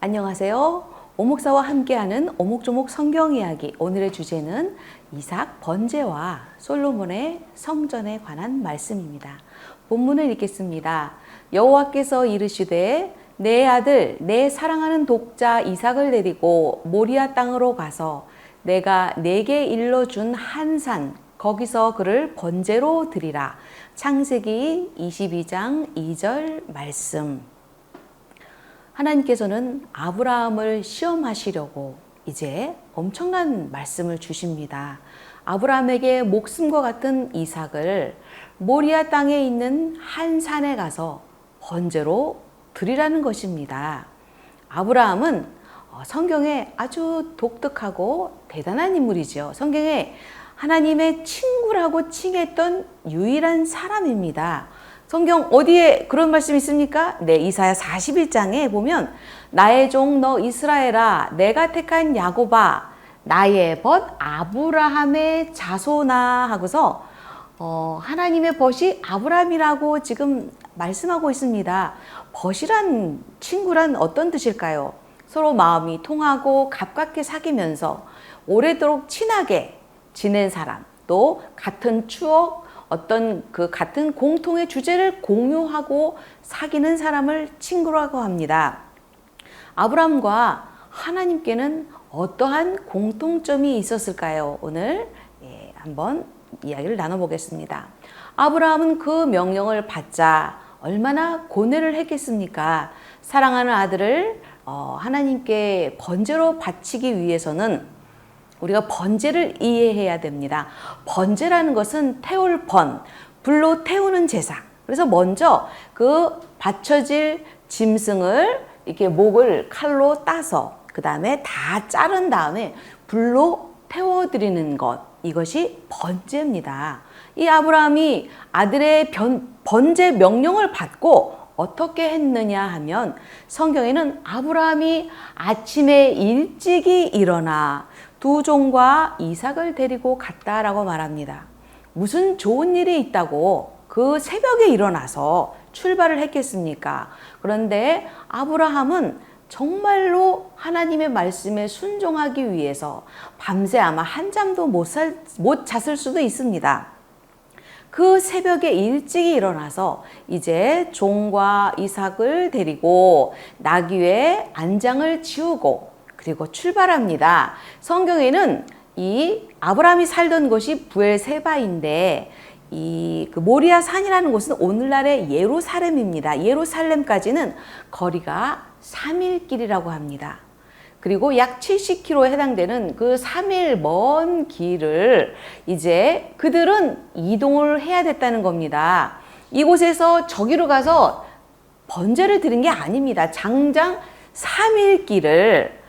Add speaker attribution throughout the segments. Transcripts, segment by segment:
Speaker 1: 안녕하세요. 오목사와 함께하는 오목조목 성경 이야기. 오늘의 주제는 이삭 번제와 솔로몬의 성전에 관한 말씀입니다. 본문을 읽겠습니다. 여호와께서 이르시되 내 아들 내 사랑하는 독자 이삭을 데리고 모리아 땅으로 가서 내가 내게 일러준 한 산 거기서 그를 번제로 드리라. 창세기 22장 2절 말씀. 하나님께서는 아브라함을 시험하시려고 이제 엄청난 말씀을 주십니다. 아브라함에게 목숨과 같은 이삭을 모리아 땅에 있는 한 산에 가서 번제로 드리라는 것입니다. 아브라함은 성경에 아주 독특하고 대단한 인물이죠. 성경에 하나님의 친구라고 칭했던 유일한 사람입니다. 성경 어디에 그런 말씀이 있습니까? 네, 이사야 41장에 보면 나의 종 너 이스라엘아 내가 택한 야곱아 나의 벗 아브라함의 자손아 하고서 하나님의 벗이 아브라함이라고 지금 말씀하고 있습니다. 벗이란 친구란 어떤 뜻일까요? 서로 마음이 통하고 가깝게 사귀면서 오래도록 친하게 지낸 사람, 또 같은 추억, 어떤 그 같은 공통의 주제를 공유하고 사귀는 사람을 친구라고 합니다. 아브라함과 하나님께는 어떠한 공통점이 있었을까요? 오늘 한번 이야기를 나눠보겠습니다. 아브라함은 그 명령을 받자 얼마나 고뇌를 했겠습니까? 사랑하는 아들을 하나님께 번제로 바치기 위해서는 우리가 번제를 이해해야 됩니다. 번제라는 것은 태울 번, 불로 태우는 제사. 그래서 먼저 그 바쳐질 짐승을 이렇게 목을 칼로 따서 그 다음에 다 자른 다음에 불로 태워드리는 것. 이것이 번제입니다. 이 아브라함이 아들의 번제 명령을 받고 어떻게 했느냐 하면 성경에는 아브라함이 아침에 일찍이 일어나 두 종과 이삭을 데리고 갔다라고 말합니다. 무슨 좋은 일이 있다고 그 새벽에 일어나서 출발을 했겠습니까? 그런데 아브라함은 정말로 하나님의 말씀에 순종하기 위해서 밤새 아마 한잠도 못 잤을 수도 있습니다. 그 새벽에 일찍이 일어나서 이제 종과 이삭을 데리고 나귀의 안장을 지우고 그리고 출발합니다. 성경에는 이 아브라함이 살던 곳이 부엘세바인데 그 모리아 산이라는 곳은 오늘날의 예루살렘입니다. 예루살렘까지는 거리가 3일 길이라고 합니다. 그리고 약 70km에 해당되는 그 3일 먼 길을 이제 그들은 이동을 해야 됐다는 겁니다. 이곳에서 저기로 가서 번제를 드린 게 아닙니다. 장장 3일 길을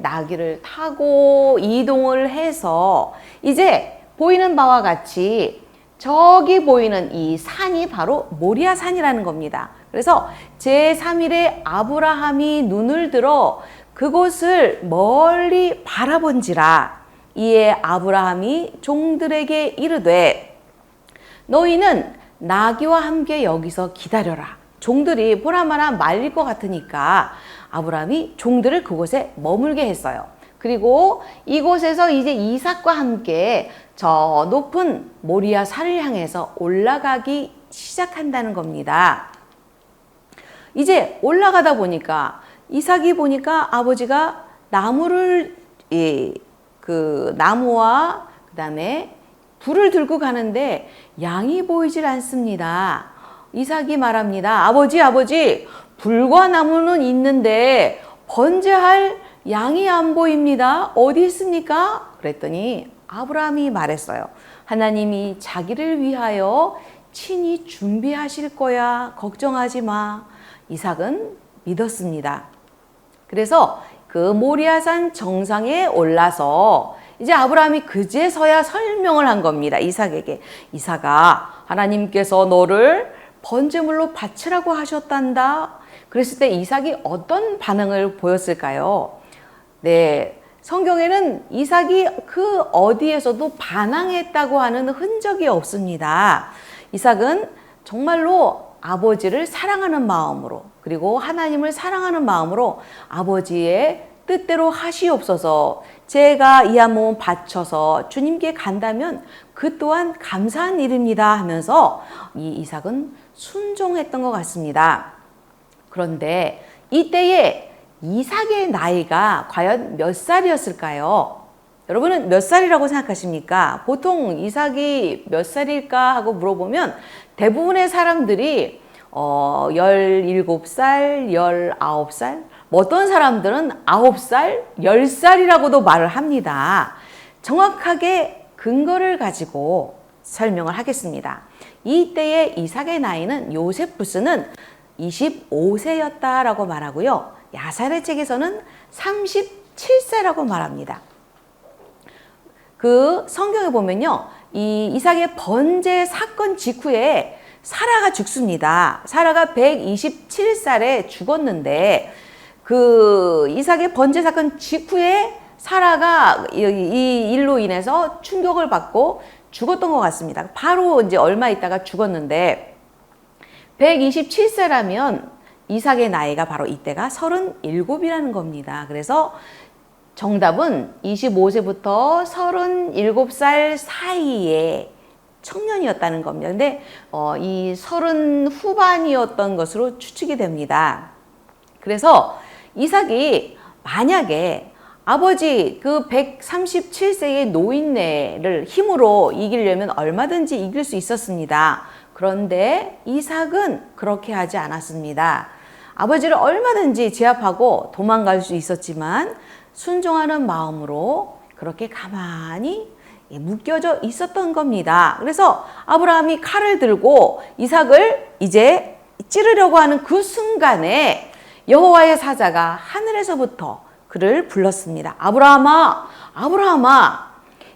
Speaker 1: 나귀를 타고 이동을 해서 이제 보이는 바와 같이 저기 보이는 이 산이 바로 모리아 산이라는 겁니다. 그래서 제3일에 아브라함이 눈을 들어 그곳을 멀리 바라본지라 이에 아브라함이 종들에게 이르되 너희는 나귀와 함께 여기서 기다려라. 종들이 보나마나 말릴 것 같으니까 아브라함이 종들을 그곳에 머물게 했어요. 그리고 이곳에서 이제 이삭과 함께 저 높은 모리아 산을 향해서 올라가기 시작한다는 겁니다. 이제 올라가다 보니까 이삭이 보니까 아버지가 나무를 그 나무와 그다음에 불을 들고 가는데 양이 보이질 않습니다. 이삭이 말합니다. 아버지, 불과 나무는 있는데 번제할 양이 안 보입니다. 어디 있습니까? 그랬더니 아브라함이 말했어요. 하나님이 자기를 위하여 친히 준비하실 거야. 걱정하지 마. 이삭은 믿었습니다. 그래서 그 모리아산 정상에 올라서 이제 아브라함이 그제서야 설명을 한 겁니다. 이삭에게. 이삭아, 하나님께서 너를 번제물로 바치라고 하셨단다. 그랬을 때 이삭이 어떤 반응을 보였을까요? 네, 성경에는 이삭이 그 어디에서도 반항했다고 하는 흔적이 없습니다. 이삭은 정말로 아버지를 사랑하는 마음으로, 그리고 하나님을 사랑하는 마음으로 아버지의 뜻대로 하시옵소서, 제가 이 한 몸 바쳐서 주님께 간다면 그 또한 감사한 일입니다 하면서 이 이삭은 순종했던 것 같습니다. 그런데 이때에 이삭의 나이가 과연 몇 살이었을까요? 여러분은 몇 살이라고 생각하십니까? 보통 이삭이 몇 살일까 하고 물어보면 대부분의 사람들이 17살, 19살, 어떤 사람들은 9살, 10살이라고도 말을 합니다. 정확하게 근거를 가지고 설명을 하겠습니다. 이때의 이삭의 나이는 요세푸스는 25세였다라고 말하고요. 야살의 책에서는 37세라고 말합니다. 그 성경에 보면요, 이 이삭의 번제 사건 직후에 사라가 죽습니다. 사라가 127살에 죽었는데 그 이삭의 번제 사건 직후에 사라가 이 일로 인해서 충격을 받고 죽었던 것 같습니다. 바로 이제 얼마 있다가 죽었는데 127세라면 이삭의 나이가 바로 이때가 37이라는 겁니다. 그래서 정답은 25세부터 37살 사이에 청년이었다는 겁니다. 근데 이 30 후반이었던 것으로 추측이 됩니다. 그래서 이삭이 만약에 아버지 그 137세의 노인네를 힘으로 이기려면 얼마든지 이길 수 있었습니다. 그런데 이삭은 그렇게 하지 않았습니다. 아버지를 얼마든지 제압하고 도망갈 수 있었지만 순종하는 마음으로 그렇게 가만히 묶여져 있었던 겁니다. 그래서 아브라함이 칼을 들고 이삭을 이제 찌르려고 하는 그 순간에 여호와의 사자가 하늘에서부터 그를 불렀습니다. 아브라함아, 아브라함아,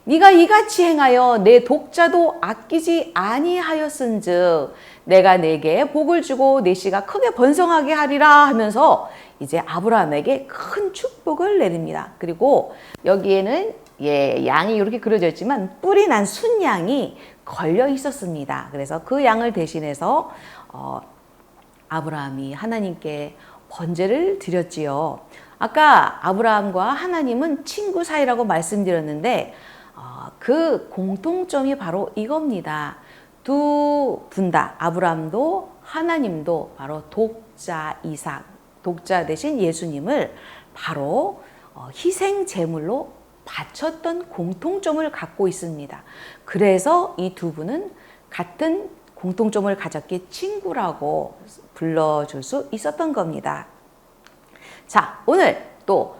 Speaker 1: 네가 이같이 행하여 내 독자도 아끼지 아니하였은즉 내가 내게 복을 주고 내 씨가 크게 번성하게 하리라 하면서 이제 아브라함에게 큰 축복을 내립니다. 그리고 여기에는 양이 이렇게 그려져 있지만 뿔이 난 순양이 걸려 있었습니다. 그래서 그 양을 대신해서 아브라함이 하나님께 번제를 드렸지요. 아까 아브라함과 하나님은 친구 사이라고 말씀드렸는데 그 공통점이 바로 이겁니다. 두 분 다 아브라함도 하나님도 바로 독자 이삭, 독자 대신 예수님을 바로 희생 제물로 바쳤던 공통점을 갖고 있습니다. 그래서 이 두 분은 같은 공통점을 가졌기에 친구라고 불러줄 수 있었던 겁니다. 자, 오늘 또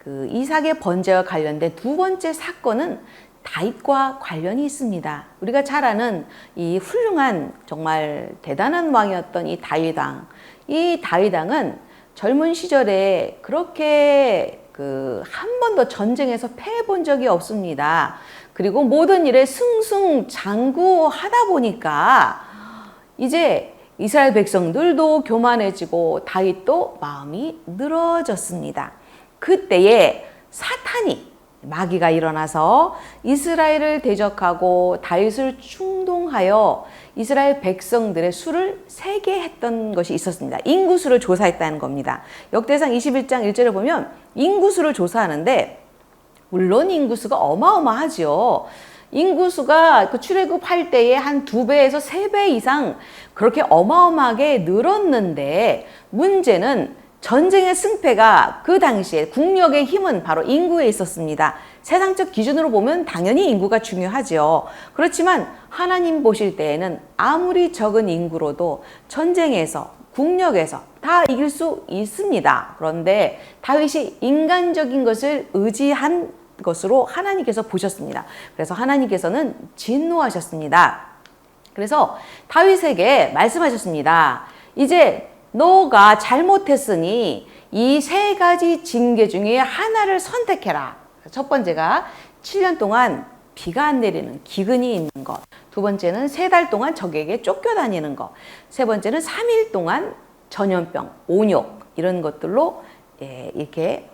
Speaker 1: 이삭의 번제와 관련된 두 번째 사건은 다윗과 관련이 있습니다. 우리가 잘 아는 이 훌륭한 정말 대단한 왕이었던 이 다윗왕. 이 다윗왕은 젊은 시절에 그렇게 한 번도 전쟁에서 패해 본 적이 없습니다. 그리고 모든 일에 승승장구하다 보니까 이제 이스라엘 백성들도 교만해지고 다윗도 마음이 늘어졌습니다. 그때에 사탄이 마귀가 일어나서 이스라엘을 대적하고 다윗을 충동하여 이스라엘 백성들의 수를 세게 했던 것이 있었습니다. 인구수를 조사했다는 겁니다. 역대상 21장 1절에 보면 인구수를 조사하는데 물론 인구수가 어마어마하죠. 인구수가 그 출애굽할 때에 한 2배에서 3배 이상 그렇게 어마어마하게 늘었는데 문제는 전쟁의 승패가 그 당시에 국력의 힘은 바로 인구에 있었습니다. 세상적 기준으로 보면 당연히 인구가 중요하죠. 그렇지만 하나님 보실 때에는 아무리 적은 인구로도 전쟁에서 국력에서 다 이길 수 있습니다. 그런데 다윗이 인간적인 것을 의지한 것으로 하나님께서 보셨습니다. 그래서 하나님께서는 진노하셨습니다. 그래서 다윗에게 말씀하셨습니다. 이제 너가 잘못했으니 이 3가지 징계 중에 하나를 선택해라. 첫 번째가 7년 동안 비가 안 내리는 기근이 있는 것. 두 번째는 3달 동안 적에게 쫓겨다니는 것. 세 번째는 3일 동안 전염병, 온욕 이런 것들로 이렇게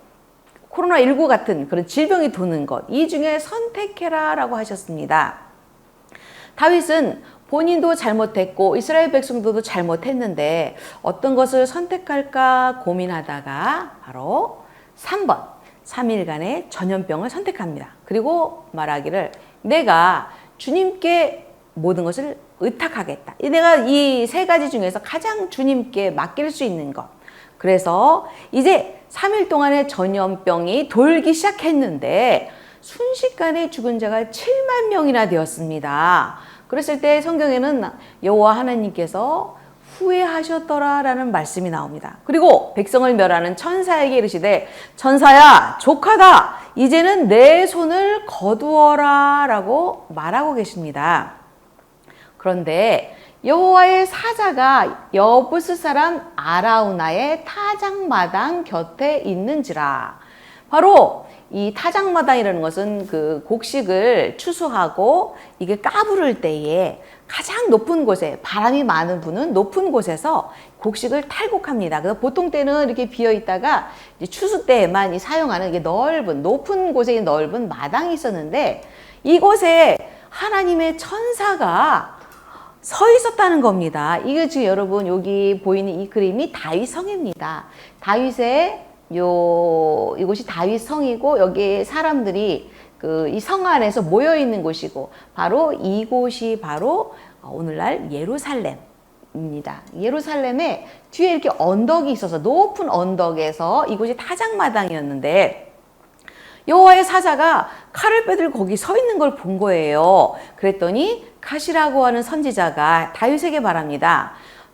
Speaker 1: 코로나19 같은 그런 질병이 도는 것. 이 중에 선택해라 라고 하셨습니다. 다윗은 본인도 잘못했고 이스라엘 백성들도 잘못했는데 어떤 것을 선택할까 고민하다가 바로 3번 3일간의 전염병을 선택합니다. 그리고 말하기를 내가 주님께 모든 것을 의탁하겠다. 내가 이 세 가지 중에서 가장 주님께 맡길 수 있는 것. 그래서 이제 3일 동안의 전염병이 돌기 시작했는데 순식간에 죽은 자가 7만 명이나 되었습니다. 그랬을 때 성경에는 여호와 하나님께서 후회하셨더라라는 말씀이 나옵니다. 그리고 백성을 멸하는 천사에게 이르시되 천사야 족하다 이제는 내 손을 거두어라 라고 말하고 계십니다. 그런데 여호와의 사자가 여부스 사람 아라우나의 타작마당 곁에 있는지라. 바로 이 타작마당이라는 것은 그 곡식을 추수하고 이게 까부를 때에 가장 높은 곳에 바람이 많은 부는 높은 곳에서 곡식을 탈곡합니다. 그래서 보통 때는 이렇게 비어 있다가 이제 추수 때에만 사용하는 이게 넓은 높은 곳에 넓은 마당이 있었는데 이곳에 하나님의 천사가 서 있었다는 겁니다. 이게 지금 여러분 여기 보이는 이 그림이 다윗 성입니다. 다윗의 이곳이 다윗 성이고 여기 사람들이 그 이 성 안에서 모여 있는 곳이고 바로 이곳이 바로 오늘날 예루살렘입니다. 예루살렘에 뒤에 이렇게 언덕이 있어서 높은 언덕에서 이곳이 타작마당이었는데 여호와의 사자가 칼을 빼들고 거기 서 있는 걸 본 거예요. 그랬더니 갓이라고 하는 선지자가 다윗에게 말합니다.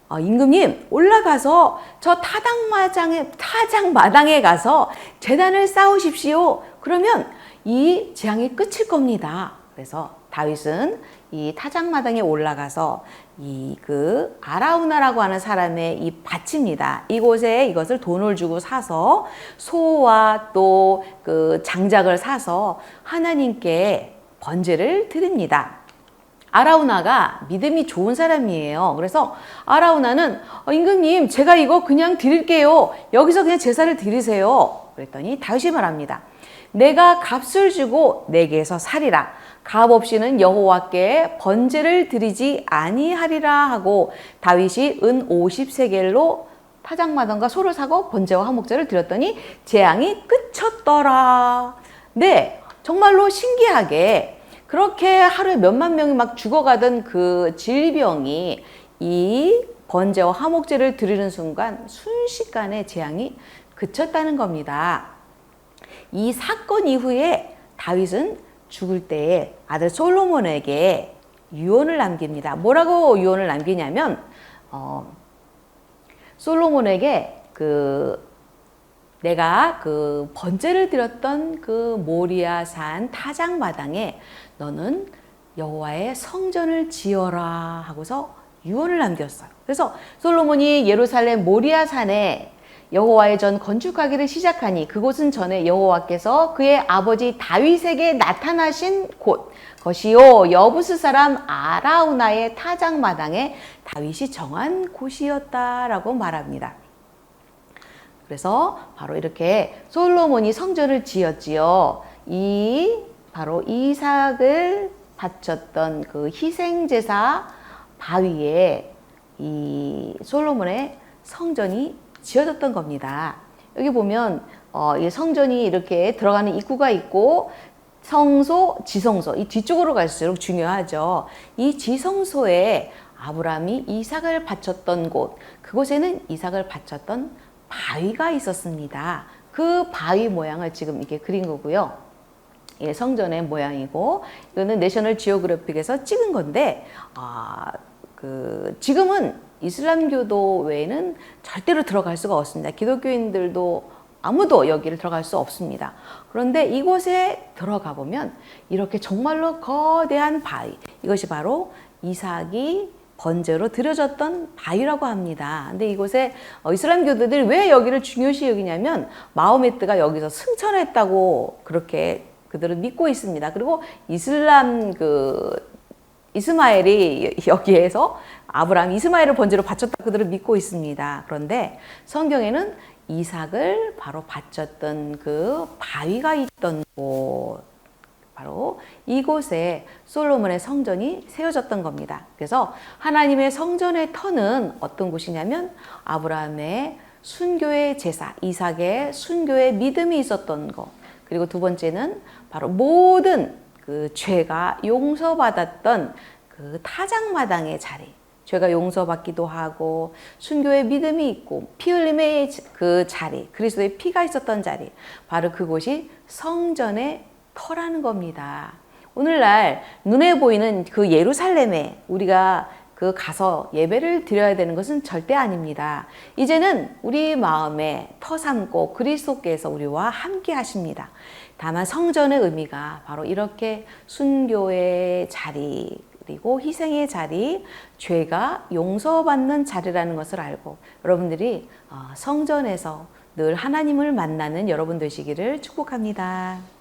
Speaker 1: 임금님 올라가서 저 타작마당에 가서 제단을 쌓으십시오. 그러면 이 재앙이 끝일 겁니다. 그래서 다윗은 이 타작마당에 올라가서 이 그 아라우나라고 하는 사람의 이 밭입니다. 이곳에 이것을 돈을 주고 사서 소와 또 그 장작을 사서 하나님께 번제를 드립니다. 아라우나가 믿음이 좋은 사람이에요. 그래서 아라우나는 임금님 제가 이거 그냥 드릴게요. 여기서 그냥 제사를 드리세요. 그랬더니 다윗이 말합니다. 내가 값을 주고 내게서 살이라. 값 없이는 여호와께 번제를 드리지 아니하리라 하고 다윗이 은 50세겔로 타작마당과 소를 사고 번제와 화목제를 드렸더니 재앙이 끝쳤더라. 네, 정말로 신기하게 그렇게 하루에 몇만 명이 막 죽어가던 그 질병이 이 번제와 화목제를 드리는 순간 순식간에 재앙이 그쳤다는 겁니다. 이 사건 이후에 다윗은 죽을 때에 아들 솔로몬에게 유언을 남깁니다. 뭐라고 유언을 남기냐면 솔로몬에게 내가 그 번제를 드렸던 그 모리아산 타작마당에 너는 여호와의 성전을 지어라 하고서 유언을 남겼어요. 그래서 솔로몬이 예루살렘 모리아산에 여호와의 전 건축하기를 시작하니 그곳은 전에 여호와께서 그의 아버지 다윗에게 나타나신 곳 것이요 여부스 사람 아라우나의 타작마당에 다윗이 정한 곳이었다라고 말합니다. 그래서 바로 이렇게 솔로몬이 성전을 지었지요. 바로 이삭을 바쳤던 그 희생제사 바위에 이 솔로몬의 성전이 지어졌던 겁니다. 여기 보면 이 성전이 이렇게 들어가는 입구가 있고 성소, 지성소 이 뒤쪽으로 갈수록 중요하죠. 이 지성소에 아브라함이 이삭을 바쳤던 곳, 그곳에는 이삭을 바쳤던 바위가 있었습니다. 그 바위 모양을 지금 이렇게 그린 거고요. 예, 성전의 모양이고 이거는 내셔널 지오그래픽에서 찍은 건데 지금은 이슬람교도 외에는 절대로 들어갈 수가 없습니다. 기독교인들도 아무도 여기를 들어갈 수 없습니다. 그런데 이곳에 들어가 보면 이렇게 정말로 거대한 바위, 이것이 바로 이삭이 번제로 드려졌던 바위라고 합니다. 근데 이곳에 이슬람교도들이 왜 여기를 중요시 여기냐면 마호메트가 여기서 승천했다고 그렇게 그들은 믿고 있습니다. 그리고 이스마엘이 여기에서 아브라함 이스마엘을 번제로 바쳤다 그들은 믿고 있습니다. 그런데 성경에는 이삭을 바로 바쳤던 그 바위가 있던 곳, 바로 이곳에 솔로몬의 성전이 세워졌던 겁니다. 그래서 하나님의 성전의 터는 어떤 곳이냐면 아브라함의 순교의 제사, 이삭의 순교의 믿음이 있었던 것. 그리고 두 번째는 바로 모든 그 죄가 용서받았던 그 타작마당의 자리. 죄가 용서받기도 하고 순교의 믿음이 있고 피 흘림의 그 자리, 그리스도의 피가 있었던 자리, 바로 그곳이 성전의 터라는 겁니다. 오늘날 눈에 보이는 그 예루살렘에 우리가 그 가서 예배를 드려야 되는 것은 절대 아닙니다. 이제는 우리 마음에 터 삼고 그리스도께서 우리와 함께 하십니다. 다만 성전의 의미가 바로 이렇게 순교의 자리, 그리고 희생의 자리, 죄가 용서받는 자리라는 것을 알고 여러분들이 성전에서 늘 하나님을 만나는 여러분 되시기를 축복합니다.